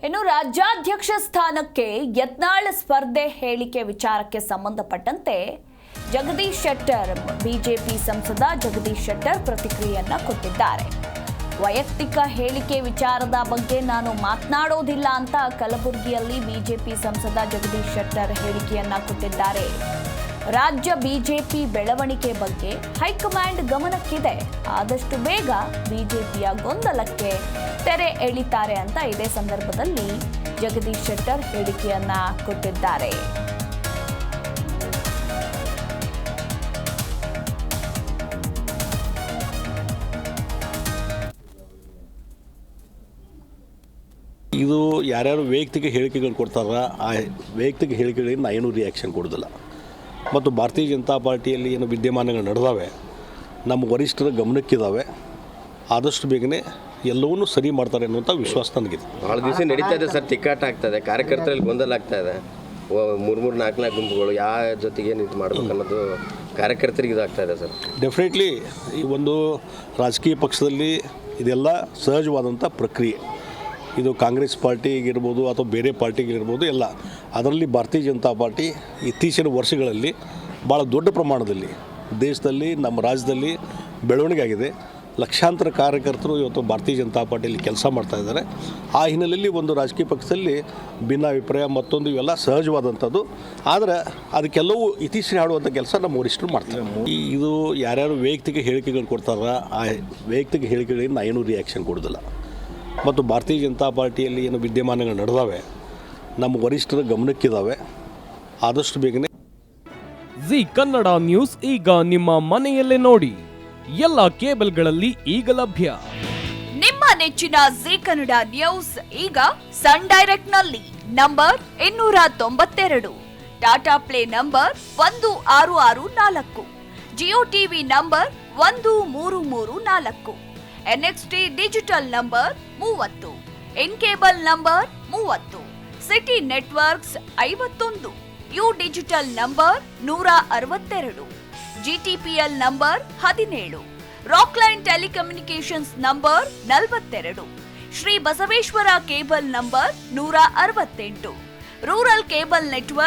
ಇನ್ನು ರಾಜ್ಯಾಧ್ಯಕ್ಷ ಸ್ಥಾನಕ್ಕೆ ಯತ್ನಾಳ್ ಸ್ಪರ್ಧೆ ಹೇಳಿಕೆ ವಿಚಾರಕ್ಕೆ ಸಂಬಂಧಪಟ್ಟಂತೆ ಜಗದೀಶ್ ಶೆಟ್ಟರ್ ಬಿಜೆಪಿ ಸಂಸದ ಜಗದೀಶ್ ಶೆಟ್ಟರ್ ಪ್ರತಿಕ್ರಿಯೆಯನ್ನ ಕೊಟ್ಟಿದ್ದಾರೆ. ವೈಯಕ್ತಿಕ ಹೇಳಿಕೆ ವಿಚಾರದ ಬಗ್ಗೆ ನಾನು ಮಾತನಾಡೋದಿಲ್ಲ ಅಂತ ಕಲಬುರಗಿಯಲ್ಲಿ ಬಿಜೆಪಿ ಸಂಸದ ಜಗದೀಶ್ ಶೆಟ್ಟರ್ ಹೇಳಿಕೆಯನ್ನ ಕೊಟ್ಟಿದ್ದಾರೆ. ರಾಜ್ಯ ಬಿಜೆಪಿ ಬೆಳವಣಿಗೆ ಬಗ್ಗೆ ಹೈಕಮಾಂಡ್ ಗಮನಕ್ಕಿದೆ. ಆದಷ್ಟು ಬೇಗ ಬಿಜೆಪಿಯ ಗೊಂದಲಕ್ಕೆ ತೆರೆ ಎಳಿತಾರೆ ಅಂತ ಇದೇ ಸಂದರ್ಭದಲ್ಲಿ ಜಗದೀಶ್ ಶೆಟ್ಟರ್ ಹೇಳಿಕೆಯನ್ನ ಕೊಟ್ಟಿದ್ದಾರೆ. ಇದು ಯಾರ್ಯಾರು ವೈಯಕ್ತಿಕ ಹೇಳಿಕೆಗಳು ಕೊಡ್ತಾರ ಆ ವೈಯಕ್ತಿಕ ಹೇಳಿಕೆಗಳಿಗೆ ನಾನು ಏನೂ ರಿಯಾಕ್ಷನ್ ಕೊಡೋದಿಲ್ಲ. ಮತ್ತು ಭಾರತೀಯ ಜನತಾ ಪಾರ್ಟಿಯಲ್ಲಿ ಏನು ವಿದ್ಯಮಾನಗಳು ನಡೆದಾವೆ, ನಮ್ಮ ವರಿಷ್ಠರ ಗಮನಕ್ಕಿದ್ದಾವೆ. ಆದಷ್ಟು ಬೇಗನೆ ಎಲ್ಲವನ್ನೂ ಸರಿ ಮಾಡ್ತಾರೆ ಅನ್ನುವಂಥ ವಿಶ್ವಾಸ ನನಗಿದೆ. ಭಾಳ ದಿವಸ ನಡೀತಾ ಇದೆ ಸರ್, ತಿಕ್ಕಾಟ ಆಗ್ತಾಯಿದೆ, ಕಾರ್ಯಕರ್ತರಲ್ಲಿ ಗೊಂದಲ ಆಗ್ತಾ ಇದೆ. 3-4 ಗುಂಪುಗಳು ಯಾವ ಜೊತೆಗೆ ಇದು ಮಾಡ್ಬೇಕು ಅನ್ನೋದು ಕಾರ್ಯಕರ್ತರಿಗೆ ಇದಾಗ್ತಾ ಇದೆ ಸರ್. ಡೆಫಿನೆಟ್ಲಿ ಈ ಒಂದು ರಾಜಕೀಯ ಪಕ್ಷದಲ್ಲಿ ಇದೆಲ್ಲ ಸಹಜವಾದಂಥ ಪ್ರಕ್ರಿಯೆ. ಇದು ಕಾಂಗ್ರೆಸ್ ಪಾರ್ಟಿಗಿರ್ಬೋದು ಅಥವಾ ಬೇರೆ ಪಾರ್ಟಿಗಿರ್ಬೋದು ಎಲ್ಲ. ಅದರಲ್ಲಿ ಭಾರತೀಯ ಜನತಾ ಪಾರ್ಟಿ ಇತ್ತೀಚಿನ ವರ್ಷಗಳಲ್ಲಿ ಭಾಳ ದೊಡ್ಡ ಪ್ರಮಾಣದಲ್ಲಿ ದೇಶದಲ್ಲಿ ನಮ್ಮ ರಾಜ್ಯದಲ್ಲಿ ಬೆಳವಣಿಗೆ ಆಗಿದೆ. ಲಕ್ಷಾಂತರ ಕಾರ್ಯಕರ್ತರು ಇವತ್ತು ಭಾರತೀಯ ಜನತಾ ಪಾರ್ಟಿಯಲ್ಲಿ ಕೆಲಸ ಮಾಡ್ತಾ ಇದ್ದಾರೆ. ಆ ಹಿನ್ನೆಲೆಯಲ್ಲಿ ಒಂದು ರಾಜಕೀಯ ಪಕ್ಷದಲ್ಲಿ ಭಿನ್ನಾಭಿಪ್ರಾಯ ಮತ್ತೊಂದು ಇವೆಲ್ಲ ಸಹಜವಾದಂಥದ್ದು. ಆದರೆ ಅದಕ್ಕೆಲ್ಲವೂ ಇತಿಶ್ರೀ ಆಡುವಂಥ ಕೆಲಸ ನಮ್ಮ ವರಿಷ್ಠರು ಮಾಡ್ತಾರೆ. ಇದು ಯಾರ್ಯಾರು ವೈಯಕ್ತಿಕ ಹೇಳಿಕೆಗಳು ಕೊಡ್ತಾರ ಆ ವೈಯಕ್ತಿಕ ಹೇಳಿಕೆಗಳಿಗೆ ನಾನು ಏನೂ ರಿಯಾಕ್ಷನ್ ಕೊಡೋದಿಲ್ಲ. ಮತ್ತು ಭಾರತೀಯ ಜನತಾ ಪಾರ್ಟಿಯಲ್ಲಿ ಏನು ವಿದ್ಯಮಾನಗಳು ನಡೆದಾವೆ, ನಮ್ಮ ವರಿಷ್ಠರ ಗಮನಕ್ಕಿದ್ದಾವೆ. ಆದಷ್ಟು ಬೇಗನೆ ಜಿ ಕನ್ನಡ ನ್ಯೂಸ್ ಈಗ ನಿಮ್ಮ ಮನೆಯಲ್ಲೇ ನೋಡಿ. ಎಲ್ಲ ಕೇಬಲ್ಗಳಲ್ಲಿ ಈಗ ಲಭ್ಯ. ನಿಮ್ಮ ನೆಚ್ಚಿನ ಜಿ ಕನ್ನಡ ನ್ಯೂಸ್ ಈಗ ಸನ್ ಡೈರೆಕ್ಟ್ ನಲ್ಲಿ number 292, Tata play number 1664, Jio TV number 1334, NXT digital number 30, in cable number 30, city networks 51, U digital number 162, GTPL number 17, Rockline telecommunications number 42, Shri Basaveshwara cable number 168, rural cable network